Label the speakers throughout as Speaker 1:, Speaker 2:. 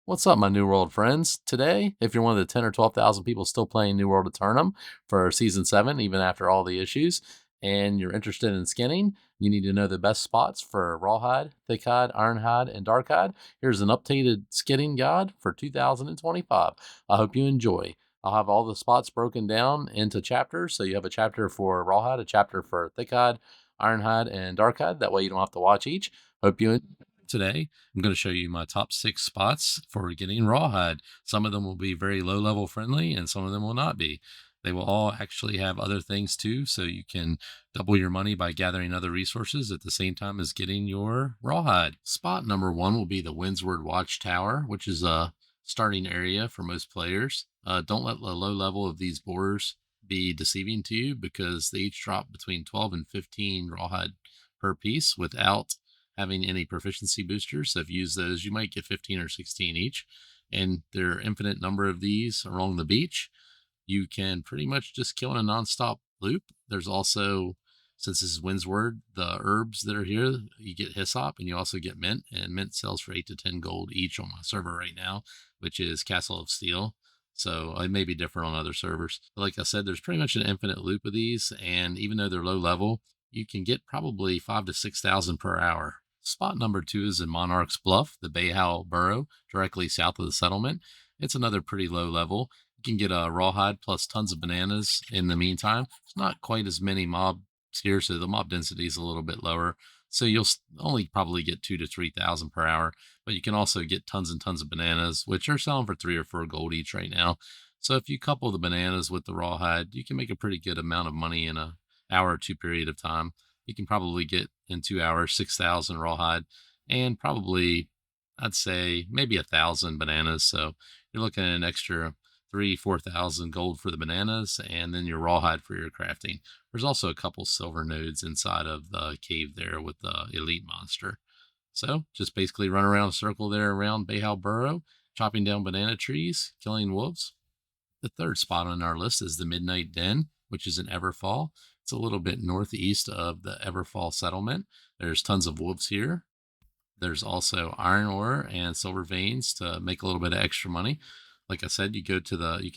Speaker 1: What's up, my New World friends? Today, if you're one of the 10 or 12,000 people still playing New World Aeternum for Season 7, even after all the issues, and you're interested in skinning, you need to know the best spots for Rawhide, Thickhide, Ironhide, and Darkhide. Here's an updated skinning guide for 2025. I hope you enjoy. I'll have all the spots broken down into chapters, so you have a chapter for Rawhide, a chapter for Thickhide, Ironhide, and Darkhide. That way you don't have to watch each. Hope you enjoy. Today, I'm going to show you my top 6 spots for getting Rawhide. Some of them will be very low level friendly and some of them will not be. They will all actually have other things too, so you can double your money by gathering other resources at the same time as getting your Rawhide. Spot number 1 will be the Windsward Watchtower, which is a starting area for most players. Don't let the low level of these boars be deceiving to you because they each drop between 12 and 15 Rawhide per piece without having any proficiency boosters. So if you use those, you might get 15 or 16 each. And there are infinite number of these along the beach. You can pretty much just kill in a nonstop loop. There's also, since this is Windsward, the herbs that are here, you get hyssop and you also get mint. And mint sells for 8 to 10 gold each on my server right now, which is Castle of Steel. So it may be different on other servers. But like I said, there's pretty much an infinite loop of these. And even though they're low level, you can get probably 5 to 6,000 per hour. Spot number 2 is in Monarch's Bluff, the Bayhow Burrow, directly south of the settlement. It's another pretty low level. You can get a Rawhide plus tons of bananas in the meantime. It's not quite as many mobs here, so the mob density is a little bit lower. So you'll only probably get 2 to 3,000 per hour, but you can also get tons and tons of bananas, which are selling for 3 or 4 gold each right now. So if you couple the bananas with the Rawhide, you can make a pretty good amount of money in a hour or two period of time. You can probably get in 2 hours 6,000 Rawhide and probably, I'd say, maybe 1,000 bananas. So you're looking at an extra 3,000 to 4,000 gold for the bananas and then your Rawhide for your crafting. There's also a couple silver nodes inside of the cave there with the elite monster. So just basically run around a circle there around Bayhow Burrow, chopping down banana trees, killing wolves. The third spot on our list is the Midnight Den, which is in Everfall. It's a little bit northeast of the Everfall settlement. There's tons of wolves here. There's also iron ore and silver veins to make a little bit of extra money. Like I said, you can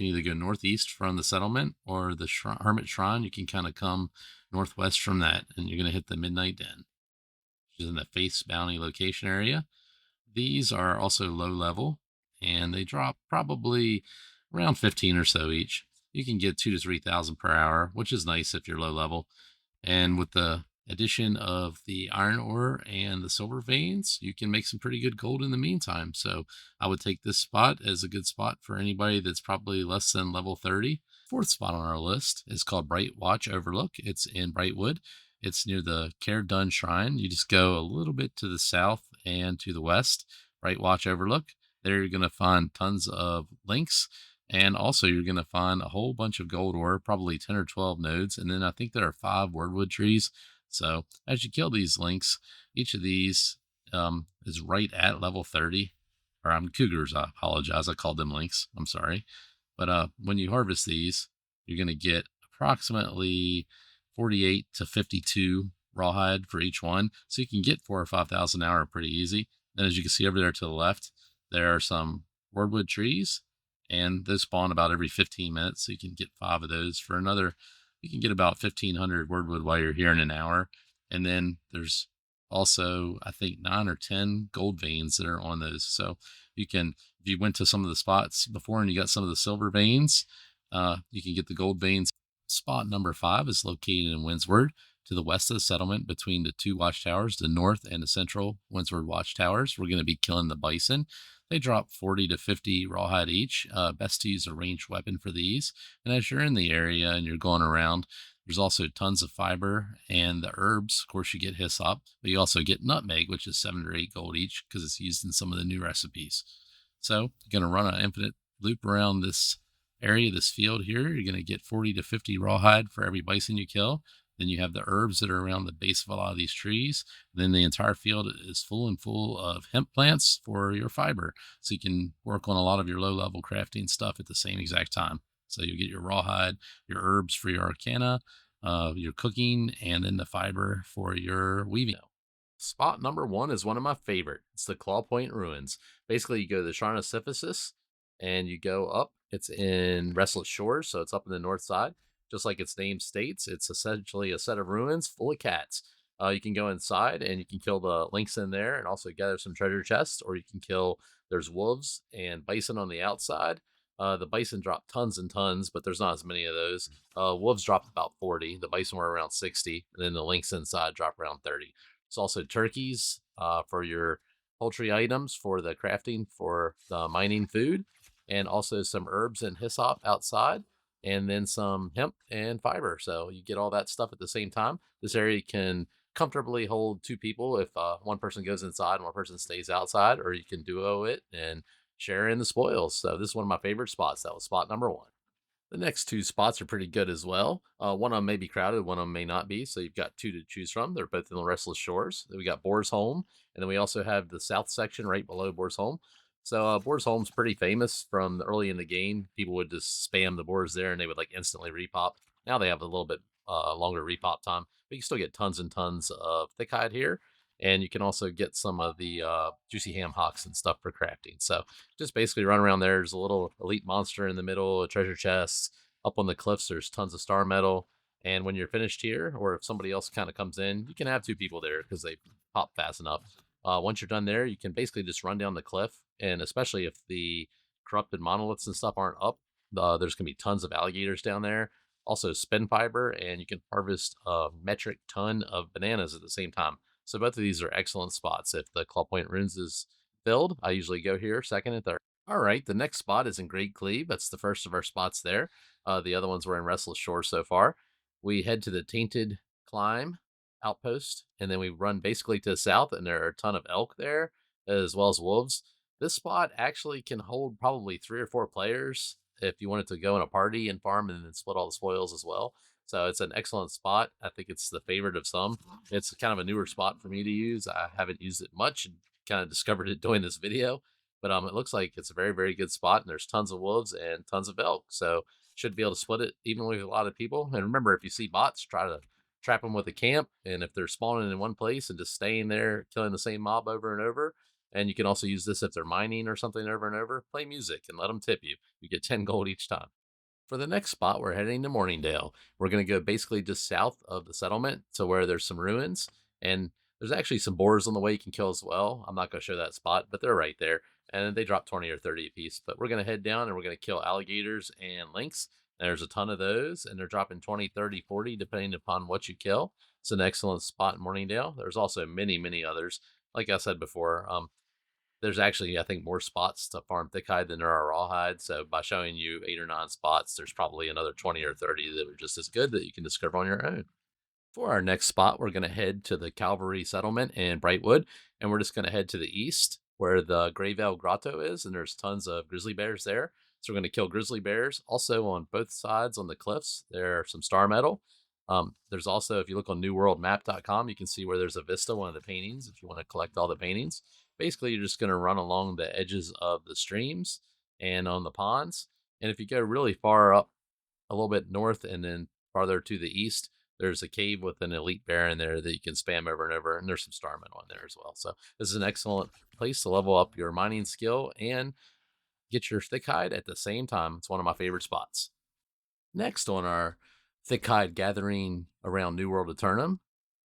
Speaker 1: either go northeast from the settlement or the Hermit Shrine. You can kind of come northwest from that, and you're going to hit the Midnight Den, which is in the Faith's Bounty location area. These are also low level, and they drop probably around 15 or so each. You can get 2 to 3,000 per hour, which is nice if you're low level. And with the addition of the iron ore and the silver veins, you can make some pretty good gold in the meantime. So I would take this spot as a good spot for anybody that's probably less than level 30. Fourth spot on our list is called Bright Watch Overlook. It's in Brightwood. It's near the Care Done Shrine. You just go a little bit to the south and to the west. Bright Watch Overlook. There you're going to find tons of links. And also, you're going to find a whole bunch of gold ore, probably 10 or 12 nodes. And then I think there are 5 wordwood trees. So as you kill these links, each of these is right at level 30. Or I'm cougars, I apologize. I called them links. I'm sorry. But when you harvest these, you're going to get approximately 48 to 52 Rawhide for each one. So you can get 4,000 or 5,000 an hour pretty easy. And as you can see over there to the left, there are some wordwood trees. And those spawn about every 15 minutes. So you can get 5 of those for another. You can get about 1,500 wordwood while you're here in an hour. And then there's also, I think, 9 or 10 gold veins that are on those. So you can, if you went to some of the spots before and you got some of the silver veins, you can get the gold veins. Spot number 5 is located in Windsward, to the west of the settlement between the 2 watchtowers, the north and the central Windsward watchtowers. We're going to be killing the bison. They drop 40 to 50 rawhide each. Best to use a ranged weapon for these. And as you're in the area and you're going around, there's also tons of fiber and the herbs. Of course, you get hyssop, but you also get nutmeg, which is 7 or 8 gold each because it's used in some of the new recipes. So you're going to run an infinite loop around this area, this field here. You're going to get 40 to 50 rawhide for every bison you kill. Then you have the herbs that are around the base of a lot of these trees. Then the entire field is full of hemp plants for your fiber. So you can work on a lot of your low level crafting stuff at the same exact time. So you get your rawhide, your herbs for your arcana, your cooking, and then the fiber for your weaving. Spot number one is one of my favorite. It's the Claw Point Ruins. Basically, you go to the Shrine of Sisyphus and you go up. It's in Restless Shores, so it's up in the north side. Just like its name states, it's essentially a set of ruins full of cats. You can go inside and you can kill the lynx in there and also gather some treasure chests, or you can kill, there's wolves and bison on the outside. The bison drop tons and tons, but there's not as many of those. Wolves dropped about 40. The bison were around 60. And then the lynx inside dropped around 30. There's also turkeys for your poultry items for the crafting for the mining food, and also some herbs and hyssop outside, and then some hemp and fiber. So you get all that stuff at the same time. This area can comfortably hold two people if one person goes inside and one person stays outside, or you can duo it and share in the spoils. So this is one of my favorite spots. That was spot number one. The next two spots are pretty good as well. One of them may be crowded, one of them may not be. So you've got two to choose from. They're both in the Restless Shores. Then we got Boar's Home, and then we also have the south section right below Boar's Home. So Boar's Home's pretty famous from early in the game. People would just spam the boars there, and they would like instantly repop. Now they have a little bit longer repop time, but you can still get tons and tons of thick hide here. And you can also get some of the juicy ham hocks and stuff for crafting. So just basically run around there. There's a little elite monster in the middle, a treasure chest. Up on the cliffs, there's tons of star metal. And when you're finished here, or if somebody else kind of comes in, you can have two people there because they pop fast enough. Once you're done there, you can basically just run down the cliff. And especially if the corrupted monoliths and stuff aren't up, there's going to be tons of alligators down there. Also, spin fiber, and you can harvest a metric ton of bananas at the same time. So both of these are excellent spots. If the Claw Point Ruins is filled, I usually go here second and third. All right, the next spot is in Great Cleave. That's the first of our spots there. The other ones were in Restless Shore so far. We head to the Tainted Climb outpost, and then we run basically to the south, and there are a ton of elk there, as well as wolves. This spot actually can hold probably 3 or 4 players if you wanted to go in a party and farm and then split all the spoils as well. So it's an excellent spot. I think it's the favorite of some. It's kind of a newer spot for me to use. I haven't used it much and kind of discovered it doing this video. But it looks like it's a very, very good spot, and there's tons of wolves and tons of elk. So should be able to split it evenly with a lot of people. And remember, if you see bots, try to trap them with a camp. And if they're spawning in one place and just staying there, killing the same mob over and over. And you can also use this if they're mining or something over and over. Play music and let them tip you. You get 10 gold each time. For the next spot, we're heading to Morningdale. We're going to go basically just south of the settlement to where there's some ruins. And there's actually some boars on the way you can kill as well. I'm not going to show that spot, but they're right there. And they drop 20 or 30 a piece. But we're going to head down and we're going to kill alligators and lynx. There's a ton of those, and they're dropping 20, 30, 40, depending upon what you kill. It's an excellent spot in Morningdale. There's also many, many others. Like I said before, there's actually, I think, more spots to farm thick hide than there are rawhide. So by showing you 8 or 9 spots, there's probably another 20 or 30 that are just as good that you can discover on your own. For our next spot, we're going to head to the Calvary Settlement in Brightwood, and we're just going to head to the east where the Greyvale Grotto is, and there's tons of grizzly bears there. So we're going to kill grizzly bears. Also on both sides on the cliffs, there are some star metal. There's also, if you look on newworldmap.com, you can see where there's a vista, one of the paintings, if you want to collect all the paintings. Basically, you're just going to run along the edges of the streams and on the ponds. And if you go really far up a little bit north and then farther to the east, there's a cave with an elite bear in there that you can spam over and over. And there's some star metal in there as well. So this is an excellent place to level up your mining skill and get your thick hide at the same time. It's one of my favorite spots. Next on our thick hide gathering around New World Aeternum,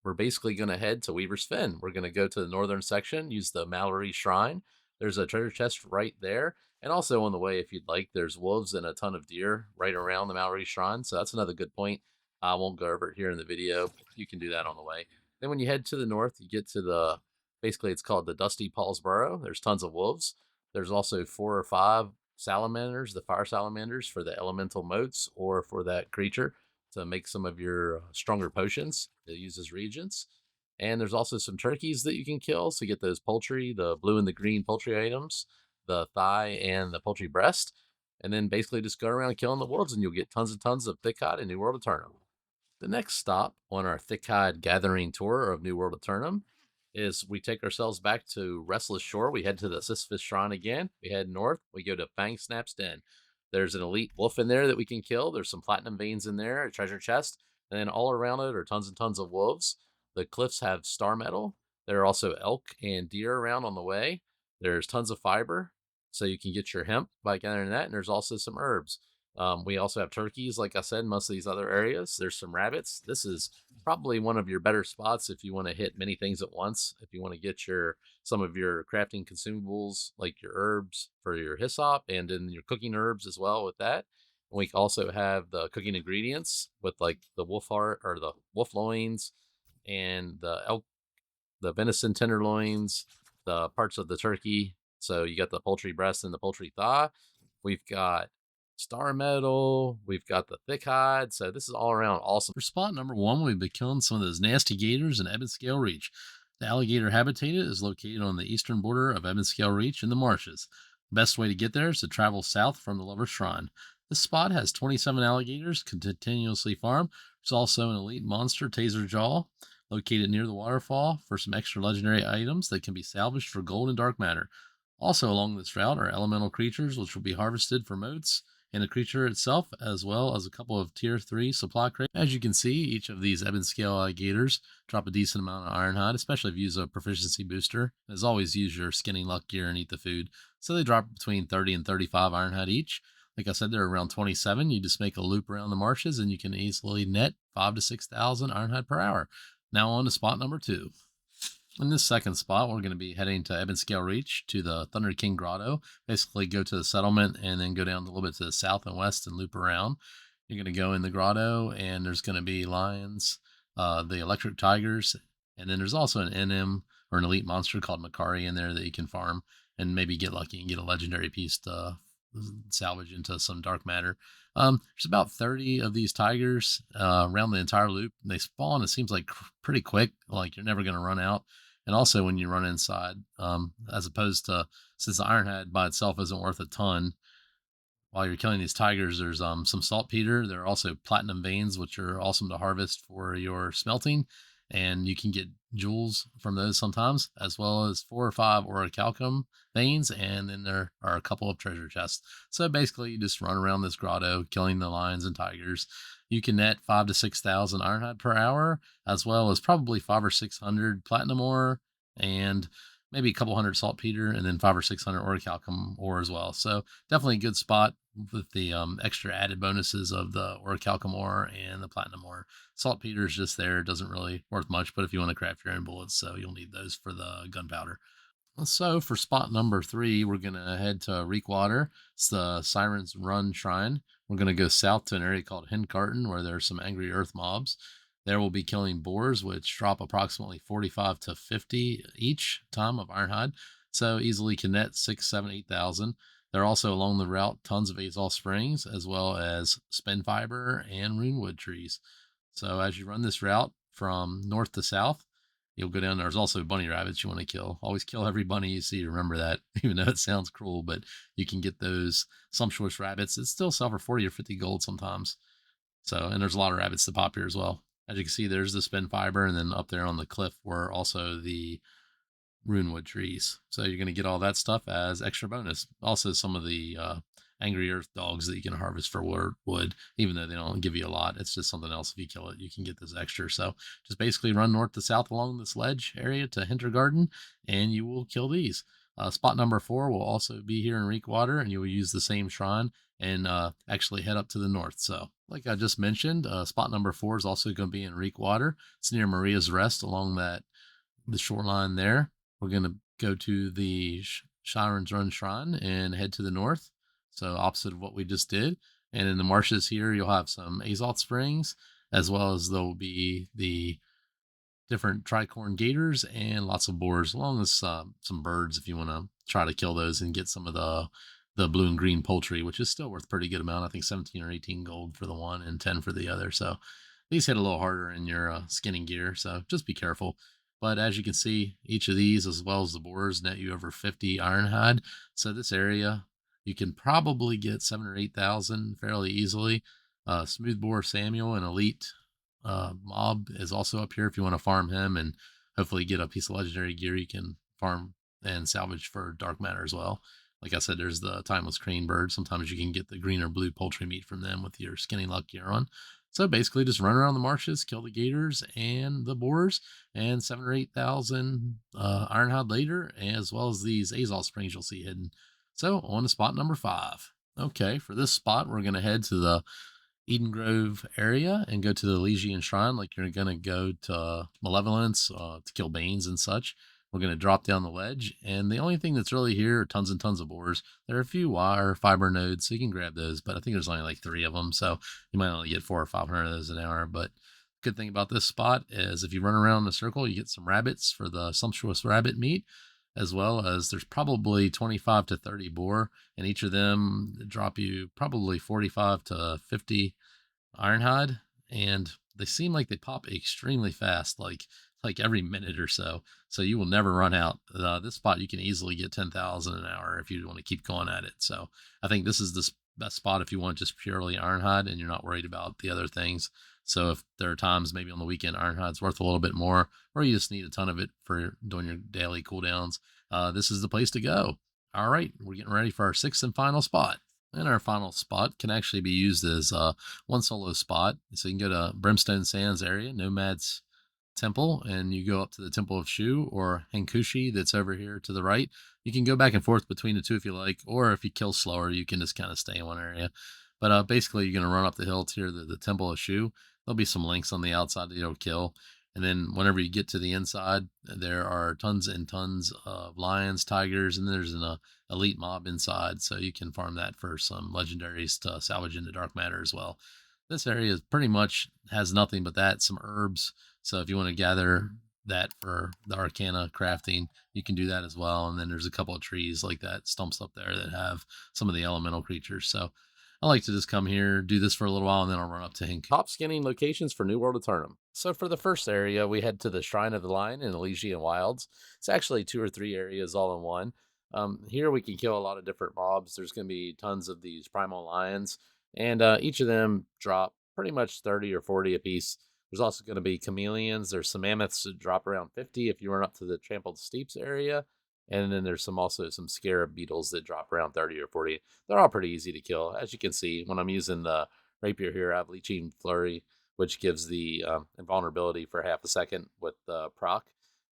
Speaker 1: we're basically going to head to Weaver's Fen. We're going to go to the northern section, use the Mallory Shrine. There's a treasure chest right there. And also on the way, if you'd like, there's wolves and a ton of deer right around the Mallory Shrine. So that's another good point. I won't go over it here in the video. You can do that on the way. Then when you head to the north, you get to basically it's called the Dusty Paul's Burrow. There's tons of wolves. There's also 4 or 5 salamanders, the fire salamanders for the elemental motes or for that creature to make some of your stronger potions that uses reagents. And there's also some turkeys that you can kill. So you get those poultry, the blue and the green poultry items, the thigh and the poultry breast. And then basically just go around killing the wolves and you'll get tons and tons of thick hide in New World Aeternum. The next stop on our thick hide gathering tour of New World Aeternum is we take ourselves back to Restless Shore. We head to the Sisyphus Shrine again. We head north. We go to Fang Snap's Den. There's an elite wolf in there that we can kill. There's some platinum veins in there, a treasure chest, and then all around it are tons and tons of wolves. The cliffs have star metal, There are also elk and deer around on the way. There's tons of fiber, so you can get your hemp by gathering that. And there's also some herbs. We also have turkeys, like I said, in most of these other areas. There's some rabbits. This is probably one of your better spots if you want to hit many things at once. If you want to get your some of your crafting consumables, like your herbs for your hyssop, and then your cooking herbs as well with that. We also have the cooking ingredients with like the wolf heart or the wolf loins and the elk, the venison tenderloins, the parts of the turkey. So you got the poultry breast and the poultry thigh. We've got star metal. We've got the thick hide. So this is all around awesome. For spot number one, we've been killing some of those nasty gators in Ebonscale Reach. The alligator habitat is located on the eastern border of Ebonscale Reach in the marshes. The best way to get there is to travel south from the Lover's Shrine. This spot has 27 alligators continuously farmed. There's also an elite monster taser jaw located near the waterfall for some extra legendary items that can be salvaged for gold and dark matter. Also along this route are elemental creatures which will be harvested for motes and the creature itself, as well as a couple of tier 3 supply crates. As you can see, each of these Ebonscale alligators drop a decent amount of ironhide, especially if you use a proficiency booster. As always, use your skinning luck gear and eat the food. So they drop between 30 and 35 ironhide each. Like I said, they're around 27. You just make a loop around the marshes and you can easily net 5 to 6,000 ironhide per hour. Now on to spot number 2. In this second spot, we're going to be heading to Ebonscale Reach to the Thunder King Grotto. Basically, go to the settlement and then go down a little bit to the south and west and loop around. You're going to go in the grotto, and there's going to be lions, the electric tigers, and then there's also an NM or an elite monster called Makari in there that you can farm and maybe get lucky and get a legendary piece to salvage into some dark matter. There's about 30 of these tigers around the entire loop. They spawn, it seems like pretty quick, like you're never going to run out. And also when you run inside, as opposed to, since the ironhide by itself isn't worth a ton, while you're killing these tigers, there's some saltpeter. There are also platinum veins, which are awesome to harvest for your smelting. And you can get jewels from those sometimes, as well as 4 or 5 orichalcum veins. And then there are a couple of treasure chests. So basically, you just run around this grotto, killing the lions and tigers. You can net 5 to 6,000 ironhide per hour, as well as probably 5 or 600 platinum ore and maybe a couple hundred saltpeter, and then 5 or 600 orichalcum ore as well. So definitely a good spot with the extra added bonuses of the orichalcum ore and the platinum ore. Saltpeter is just there; it doesn't really worth much, but if you want to craft your own bullets, so you'll need those for the gunpowder. So for spot number 3, we're going to head to Reekwater. It's the Siren's Run Shrine. We're going to go south to an area called Hencarton, where there's some angry earth mobs. There we'll be killing boars, which drop approximately 45 to 50 each time of ironhide. So easily can net 6, 7, 8,000. They're also along the route tons of azole springs, as well as spin fiber and runewood trees. So as you run this route from north to south, you'll go down. There's also bunny rabbits you want to kill. Always kill every bunny you see. Remember that, even though it sounds cruel, but you can get those sumptuous rabbits. It's still sell for 40 or 50 gold sometimes. So, and there's a lot of rabbits that pop here as well. As you can see, there's the spin fiber, and then up there on the cliff were also the runewood trees. So you're going to get all that stuff as extra bonus. Also, some of the angry earth dogs that you can harvest for wood, even though they don't give you a lot. It's just something else. If you kill it, you can get this extra. So just basically run north to south along this ledge area to Hintergarden, and you will kill these. Spot number 4 will also be here in Reekwater, and you will use the same shrine and actually head up to the north. So like I just mentioned, spot number 4 is also going to be in Reekwater. It's near Maria's Rest along the shoreline there. We're going to go to the Siren's Run Shrine and head to the north. So opposite of what we just did. And in the marshes here, you'll have some azalt springs, as well as there'll be the different tricorn gators and lots of boars, along with some birds if you want to try to kill those and get some of the blue and green poultry, which is still worth pretty good amount. I think 17 or 18 gold for the one and 10 for the other. So these hit a little harder in your skinning gear. So just be careful. But as you can see, each of these, as well as the boars, net you over 50 ironhide. So this area, you can probably get 7 or 8,000 fairly easily. Smooth Bore Samuel, an elite mob, is also up here if you want to farm him and hopefully get a piece of legendary gear you can farm and salvage for dark matter as well. Like I said, there's the timeless crane bird. Sometimes you can get the green or blue poultry meat from them with your skinning luck gear on. So basically, just run around the marshes, kill the gators and the boars, and 7 or 8,000 ironhide later, as well as these azole springs you'll see hidden. So on to spot number 5. Okay, for this spot, we're going to head to the Eden Grove area and go to the Elysian Shrine, like you're going to go to Malevolence to kill Banes and such. We're going to drop down the ledge, and the only thing that's really here are tons and tons of boars. There are a few wire fiber nodes, so you can grab those, but I think there's only like 3 of them, so you might only get 400 or 500 of those an hour. But good thing about this spot is if you run around in a circle, you get some rabbits for the sumptuous rabbit meat, as well as there's probably 25 to 30 boar, and each of them drop you probably 45 to 50 ironhide, and they seem like they pop extremely fast, like every minute or so. So you will never run out. This spot you can easily get 10,000 an hour if you want to keep going at it. So I think this is the best spot if you want just purely ironhide and you're not worried about the other things. So if there are times maybe on the weekend ironhide's worth a little bit more, or you just need a ton of it for doing your daily cooldowns, this is the place to go. All right, we're getting ready for our 6th and final spot. And our final spot can actually be used as one solo spot. So you can go to Brimstone Sands area, Nomad's Temple, and you go up to the Temple of Shu or Hankushi that's over here to the right. You can go back and forth between the two if you like, or if you kill slower, you can just kind of stay in one area. But basically, you're going to run up the hill to the Temple of Shu. There'll be some links on the outside that you'll kill. And then whenever you get to the inside, there are tons and tons of lions, tigers, and there's an elite mob inside. So you can farm that for some legendaries to salvage into dark matter as well. This area pretty much has nothing but that, some herbs. So if you want to gather that for the arcana crafting, you can do that as well. And then there's a couple of trees like that stumps up there that have some of the elemental creatures. So I like to just come here, do this for a little while, and then I'll run up to Hink. Top skinning locations for New World Aeternum. So for the first area, we head to the Shrine of the Lion in Elysian Wilds. It's actually 2 or 3 areas all in one. Here we can kill a lot of different mobs. There's going to be tons of these primal lions, and each of them drop pretty much 30 or 40 apiece. There's also going to be chameleons. There's some mammoths that drop around 50 if you run up to the Trampled Steeps area. And then there's also some scarab beetles that drop around 30 or 40. They're all pretty easy to kill. As you can see, when I'm using the rapier here, I have Leeching Flurry, which gives the invulnerability for half a second with the proc.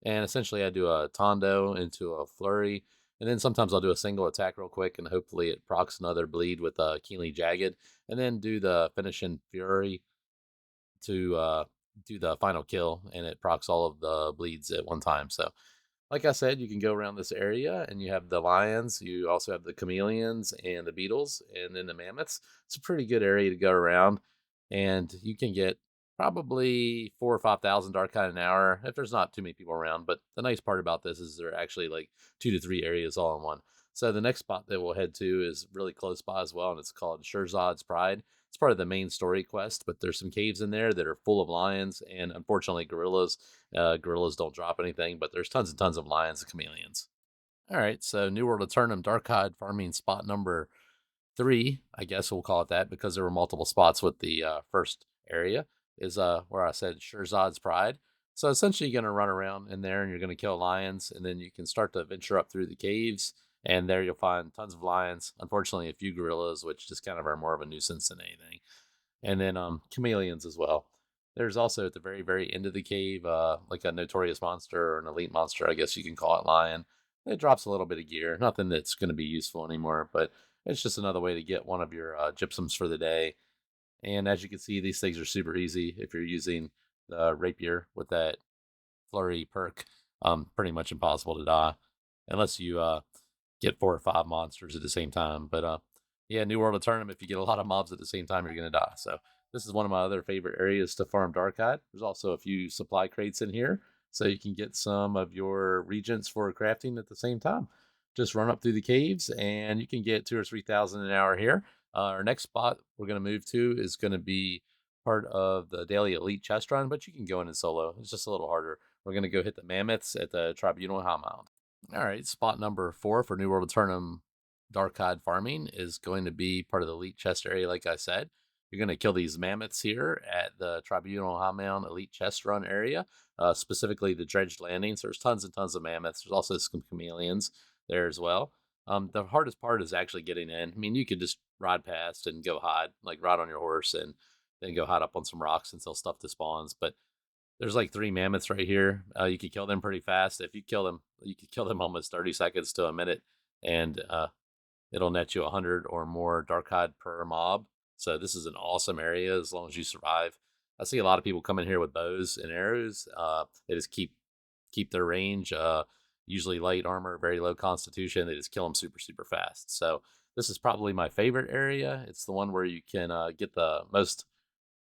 Speaker 1: And essentially, I do a Tondo into a Flurry. And then sometimes I'll do a single attack real quick, and hopefully it procs another bleed with a Keenly Jagged. And then do the finishing Fury to do the final kill, and it procs all of the bleeds at one time. So like I said, you can go around this area and you have the lions. You also have the chameleons and the beetles and then the mammoths. It's a pretty good area to go around. And you can get probably 4 or 5,000 dark kind an hour if there's not too many people around. But the nice part about this is there are actually like 2 to 3 areas all in one. So the next spot that we'll head to is really close by as well, and it's called Shirzad's Pride. It's part of the main story quest, but there's some caves in there that are full of lions and unfortunately gorillas. Gorillas don't drop anything, but there's tons and tons of lions and chameleons. All right, so New World Aeternum Darkhide farming spot number 3, I guess we'll call it that because there were multiple spots with the first area, is where I said Shirzad's Pride. So essentially, you're going to run around in there and you're going to kill lions, and then you can start to venture up through the caves. And there you'll find tons of lions. Unfortunately, a few gorillas, which just kind of are more of a nuisance than anything. And then chameleons as well. There's also at the very, very end of the cave, like a notorious monster or an elite monster, I guess you can call it, lion. It drops a little bit of gear. Nothing that's going to be useful anymore, but it's just another way to get one of your gypsums for the day. And as you can see, these things are super easy if you're using the rapier with that flurry perk. Pretty much impossible to die unless you get 4 or 5 monsters at the same time. But yeah, New World of Tournament, if you get a lot of mobs at the same time, you're going to die. So this is one of my other favorite areas to farm Darkhide. There's also a few supply crates in here, so you can get some of your regents for crafting at the same time. Just run up through the caves, and you can get 2 or 3,000 an hour here. Our next spot we're going to move to is going to be part of the Daily Elite Chest Run, but you can go in solo. It's just a little harder. We're going to go hit the mammoths at the Tribunal High Mound. All right, spot number 4 for New World Aeternum Darkhide farming is going to be part of the Elite Chest area, like I said. You're going to kill these mammoths here at the Tribunal High Mound Elite Chest Run area, specifically the Dredged Landing. So there's tons and tons of mammoths. There's also some chameleons there as well. The hardest part is actually getting in. I mean, you could just ride past and go hide, like ride on your horse and then go hide up on some rocks until stuff despawns. But there's like 3 mammoths right here. You can kill them pretty fast. If you kill them, you can kill them almost 30 seconds to a minute, and it'll net you 100 or more dark hide per mob. So this is an awesome area as long as you survive. I see a lot of people come in here with bows and arrows. They just keep their range. Usually light armor, very low constitution. They just kill them super fast. So this is probably my favorite area. It's the one where you can get the most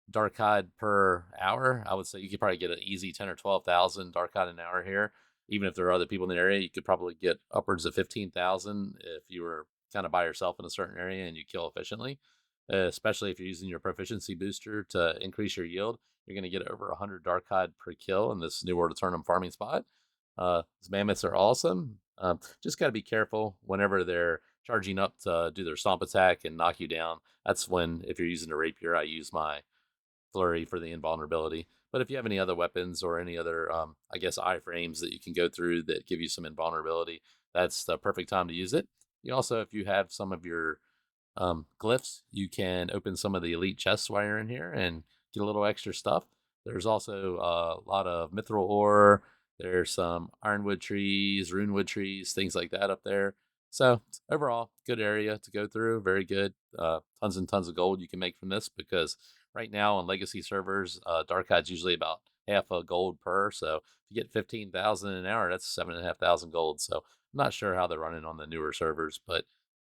Speaker 1: dark hide per hour. I would say you could probably get an easy 10 or 12,000 dark hide an hour here. Even if there are other people in the area, you could probably get upwards of 15,000 if you were kind of by yourself in a certain area and you kill efficiently. Especially if you're using your proficiency booster to increase your yield, you're going to get over 100 dark hide per kill in this New World Aeternum farming spot. These mammoths are awesome. Just got to be careful whenever they're charging up to do their stomp attack and knock you down. That's when, if you're using a rapier, I use my flurry for the invulnerability. But if you have any other weapons or any other, I guess, iframes that you can go through that give you some invulnerability, that's the perfect time to use it. You also, if you have some of your glyphs, you can open some of the elite chests while you're in here and get a little extra stuff. There's also a lot of mithril ore. There's some ironwood trees, runewood trees, things like that up there. So overall, good area to go through. Very good. Tons and tons of gold you can make from this, because right now on legacy servers, dark hide's usually about half a gold per. So if you get 15,000 an hour, that's 7,500 gold. So I'm not sure how they're running on the newer servers, but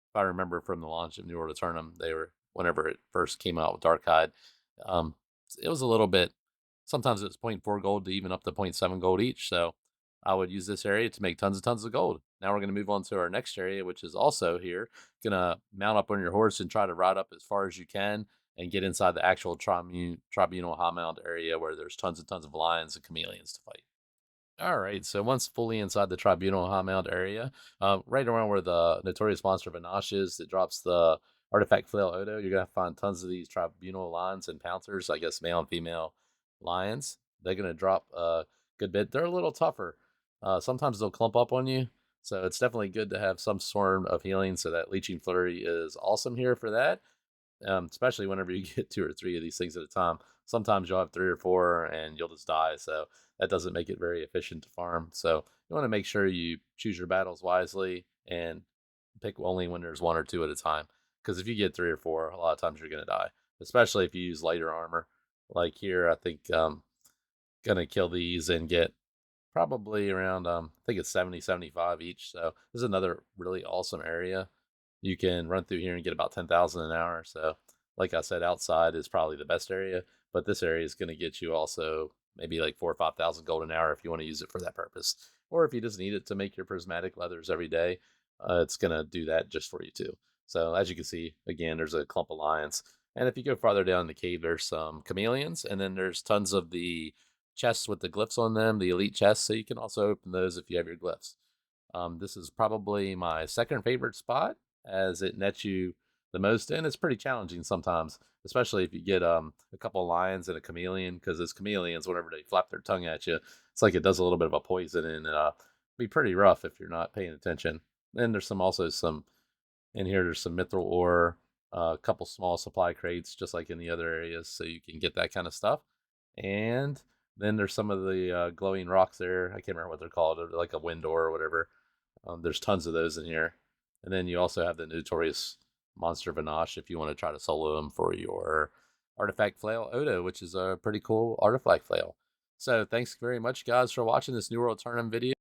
Speaker 1: if I remember from the launch of New World Aeternum, they were, whenever it first came out with Darkhide, um, it was a little bit. Sometimes it was zero point 0.4 gold to even up to 0.7 gold each. So I would use this area to make tons and tons of gold. Now we're going to move on to our next area, which is also here. Gonna mount up on your horse and try to ride up as far as you can and get inside the actual tribunal high mount area where there's tons and tons of lions and chameleons to fight. All right, so once fully inside the Tribunal High Mount area, right around where the notorious monster Vanash is, that drops the artifact flail Odo, you're gonna find tons of these Tribunal lions and pouncers, I guess male and female lions. They're gonna drop a good bit. They're a little tougher. Sometimes they'll clump up on you, so it's definitely good to have some sort of healing. So that Leeching Flurry is awesome here for that. Especially whenever you get 2 or 3 of these things at a time. Sometimes you'll have 3 or 4 and you'll just die. So that doesn't make it very efficient to farm. So you want to make sure you choose your battles wisely and pick only when there's 1 or 2 at a time. Because if you get 3 or 4, a lot of times you're going to die, especially if you use lighter armor. Like here, I think going to kill these and get probably around, I think it's 70, 75 each. So this is another really awesome area. You can run through here and get about 10,000 an hour. So, like I said, outside is probably the best area, but this area is going to get you also maybe like 4 or 5,000 gold an hour if you want to use it for that purpose, or if you just need it to make your prismatic leathers every day, it's going to do that just for you too. So, as you can see, again, there's a clump of lions, and if you go farther down the cave, there's some chameleons, and then there's tons of the chests with the glyphs on them, the elite chests. So you can also open those if you have your glyphs. This is probably my second favorite spot, as it nets you the most in. It's pretty challenging sometimes, especially if you get a couple of lions and a chameleon, because those chameleons, whenever they flap their tongue at you, it's like it does a little bit of a poison, and be pretty rough if you're not paying attention. Then there's also some in here. There's some mithril ore, a couple small supply crates, just like in the other areas, so you can get that kind of stuff. And then there's some of the glowing rocks there. I can't remember what they're called, like a wind ore or whatever. There's tons of those in here. And then you also have the notorious monster Vanash if you want to try to solo him for your artifact flail Odo, which is a pretty cool artifact flail. So thanks very much, guys, for watching this New World Tournament video.